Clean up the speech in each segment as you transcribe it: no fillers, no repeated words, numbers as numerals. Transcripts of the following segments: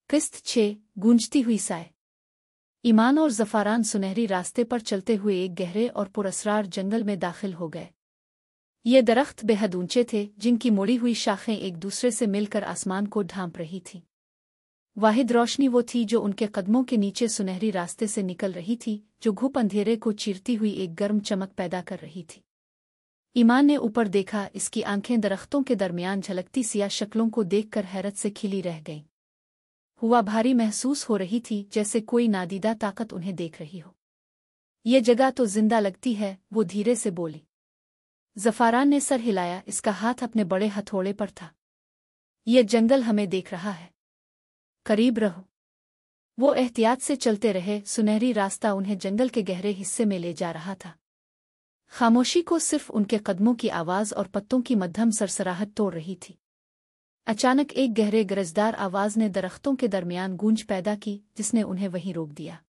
किस्त 6 गूंजती हुई साय। ईमान और ज़फ़रान सुनहरी रास्ते पर चलते हुए एक गहरे और पुरअसरार जंगल में दाखिल हो गए। ये दरख्त बेहद ऊंचे थे, जिनकी मुड़ी हुई शाखें एक दूसरे से मिलकर आसमान को ढांप रही थीं। वाहिद रोशनी वो थी जो उनके कदमों के नीचे सुनहरी रास्ते से निकल रही थी, जो घुप अंधेरे को चीरती हुई एक गर्म चमक पैदा कर रही थी। ईमान ने ऊपर देखा, इसकी आंखें दरख्तों के दरमियान झलकती सियाह शक्लों को देखकर हैरत से खिली रह गईं। हुआ भारी महसूस हो रही थी, जैसे कोई नादीदा ताकत उन्हें देख रही हो। ये जगह तो जिंदा लगती है, वो धीरे से बोली। ज़फ़रान ने सर हिलाया, इसका हाथ अपने बड़े हथौड़े पर था। ये जंगल हमें देख रहा है, करीब रहो। वो एहतियात से चलते रहे, सुनहरी रास्ता उन्हें जंगल के गहरे हिस्से में ले जा रहा था। खामोशी को सिर्फ उनके कदमों की आवाज़ और पत्तों की मध्यम सरसराहट तोड़ रही थी। अचानक एक गहरे गरजदार आवाज़ ने दरख्तों के दरमियान गूंज पैदा की, जिसने उन्हें वहीं रोक दिया।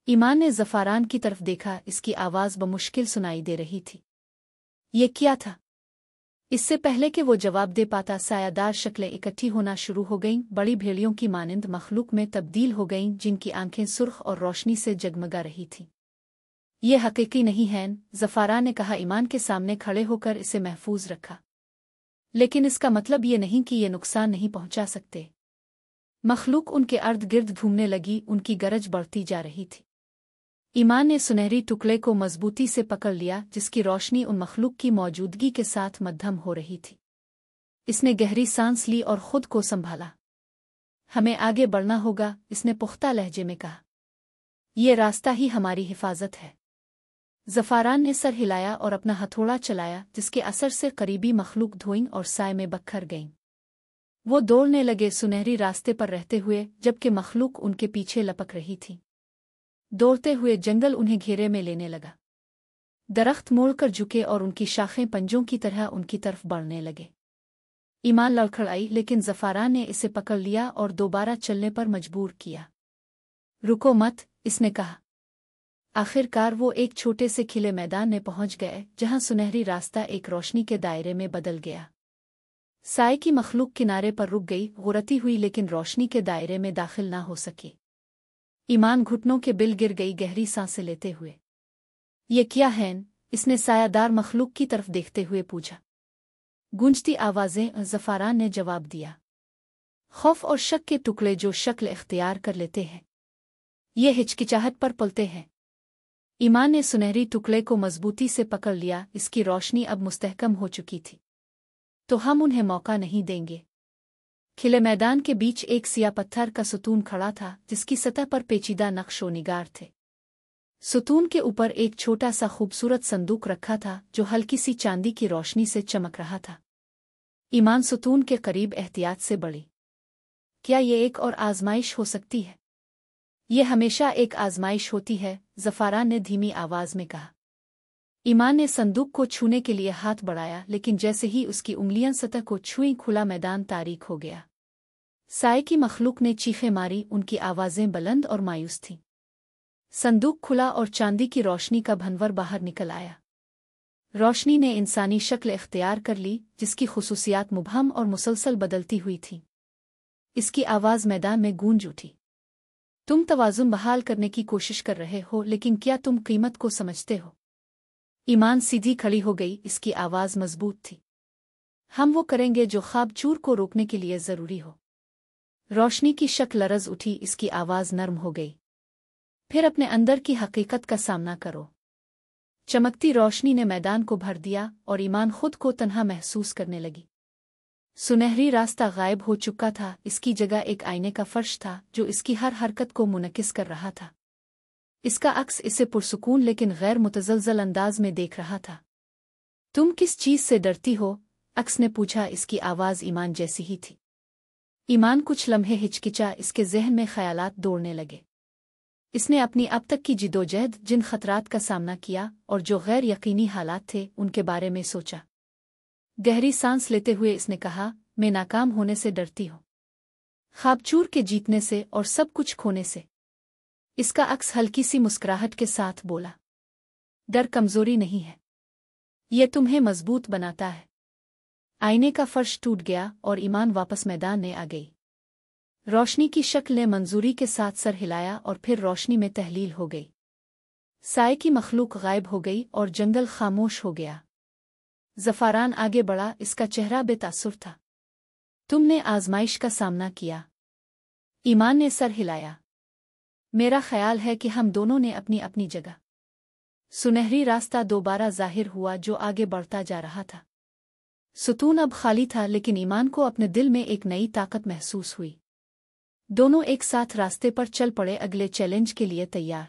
ईमान ने ज़फ़रान की तरफ देखा, इसकी आवाज़ बमुश्किल सुनाई दे रही थी। ये क्या था? इससे पहले कि वो जवाब दे पाता, सायादार शक्लें इकट्ठी होना शुरू हो गईं, बड़ी भेड़ियों की मानिंद मखलूक में तब्दील हो गईं, जिनकी आंखें सुर्ख और रोशनी से जगमगा रही थीं। ये हकीकी नहीं है, ज़फ़रान ने कहा। ईमान के सामने खड़े होकर इसे महफूज रखा, लेकिन इसका मतलब ये नहीं कि ये नुकसान नहीं पहुंचा सकते। मखलूक उनके अर्द गिर्द घूमने लगी, उनकी गरज बढ़ती जा रही थी। ईमान ने सुनहरी टुकड़े को मजबूती से पकड़ लिया, जिसकी रोशनी उन मखलूक की मौजूदगी के साथ मध्यम हो रही थी। इसने गहरी सांस ली और खुद को संभाला। हमें आगे बढ़ना होगा, इसने पुख्ता लहजे में कहा। ये रास्ता ही हमारी हिफाजत है। ज़फ़रान ने सर हिलाया और अपना हथौड़ा चलाया, जिसके असर से करीबी मखलूक धोईं और साय में बखर गईं। वो दौड़ने लगे, सुनहरी रास्ते पर रहते हुए, जबकि मखलूक उनके पीछे लपक रही थी। दौड़ते हुए जंगल उन्हें घेरे में लेने लगा। दरख्त मोड़कर झुके और उनकी शाखें पंजों की तरह उनकी तरफ बढ़ने लगे। ईमान लड़खड़ाई, लेकिन ज़फ़रान ने इसे पकड़ लिया और दोबारा चलने पर मजबूर किया। रुको मत, इसने कहा। आखिरकार वो एक छोटे से खिले मैदान में पहुंच गए, जहां सुनहरी रास्ता एक रोशनी के दायरे में बदल गया। साय की मखलूक किनारे पर रुक गई, गुरती हुई, लेकिन रोशनी के दायरे में दाखिल ना हो सकी। ईमान घुटनों के बिल गिर गई, गहरी सांसें लेते हुए। ये क्या है? इसने सायादार मखलूक की तरफ देखते हुए पूछा। गूंजती आवाज़ें, ज़फ़रान ने जवाब दिया। खौफ और शक के टुकड़े जो शक्ल इख्तियार कर लेते हैं, ये हिचकिचाहट पर पलते हैं। ईमान ने सुनहरी टुकड़े को मजबूती से पकड़ लिया, इसकी रोशनी अब मुस्तहकम हो चुकी थी। तो हम उन्हें मौका नहीं देंगे। खिले मैदान के बीच एक सिया पत्थर का सुतून खड़ा था, जिसकी सतह पर पेचीदा नक्शो निगार थे। सुतून के ऊपर एक छोटा सा खूबसूरत संदूक रखा था, जो हल्की सी चांदी की रोशनी से चमक रहा था। ईमान सुतून के करीब एहतियात से बढ़ी। क्या ये एक और आजमाइश हो सकती है? ये हमेशा एक आजमाइश होती है, ज़फ़रान ने धीमी आवाज में कहा। ईमान ने संदूक को छूने के लिए हाथ बढ़ाया, लेकिन जैसे ही उसकी उंगलियां सतह को छुईं, खुला मैदान तारीक हो गया। साय की मखलूक ने चीखें मारी, उनकी आवाजें बुलंद और मायूस थीं। संदूक खुला और चांदी की रोशनी का भंवर बाहर निकल आया। रोशनी ने इंसानी शक्ल इख्तियार कर ली, जिसकी खुसूसियात मुबहम और मुसलसल बदलती हुई थी। इसकी आवाज मैदान में गूंज उठी। तुम तवाज़ुन बहाल करने की कोशिश कर रहे हो, लेकिन क्या तुम कीमत को समझते हो? ईमान सीधी खड़ी हो गई, इसकी आवाज मजबूत थी। हम वो करेंगे जो ख्वाब चूर को रोकने के लिए जरूरी हो। रोशनी की शक्ल लरज उठी, इसकी आवाज नर्म हो गई। फिर अपने अंदर की हकीकत का सामना करो। चमकती रोशनी ने मैदान को भर दिया और ईमान खुद को तन्हा महसूस करने लगी। सुनहरी रास्ता गायब हो चुका था, इसकी जगह एक आईने का फर्श था, जो इसकी हर हरकत को मुनकिस कर रहा था। इसका अक्स इसे पुरसुकून लेकिन गैर मुतज़लज़ल अंदाज में देख रहा था। तुम किस चीज से डरती हो? अक्स ने पूछा, इसकी आवाज ईमान जैसी ही थी। ईमान कुछ लम्हे हिचकिचा, इसके ज़हन में ख्यालात दौड़ने लगे। इसने अपनी अब तक की जिदोजहद, जिन खतरात का सामना किया और जो गैर यकीनी हालात थे, उनके बारे में सोचा। गहरी सांस लेते हुए इसने कहा, मैं नाकाम होने से डरती हूँ, ख्वाबचूर के जीतने से और सब कुछ खोने से। इसका अक्स हल्की सी मुस्कुराहट के साथ बोला, डर कमजोरी नहीं है, यह तुम्हें मजबूत बनाता है। आईने का फर्श टूट गया और ईमान वापस मैदान में आ गई। रोशनी की शक्ल ने मंजूरी के साथ सर हिलाया और फिर रोशनी में तहलील हो गई। साए की मखलूक गायब हो गई और जंगल खामोश हो गया। ज़फ़रान आगे बढ़ा, इसका चेहरा बेतासुर था। तुमने आजमाइश का सामना किया। ईमान ने सर हिलाया। मेरा ख्याल है कि हम दोनों ने अपनी अपनी जगह। सुनहरी रास्ता दोबारा जाहिर हुआ जो आगे बढ़ता जा रहा था। सुतून अब खाली था, लेकिन ईमान को अपने दिल में एक नई ताकत महसूस हुई। दोनों एक साथ रास्ते पर चल पड़े, अगले चैलेंज के लिए तैयार।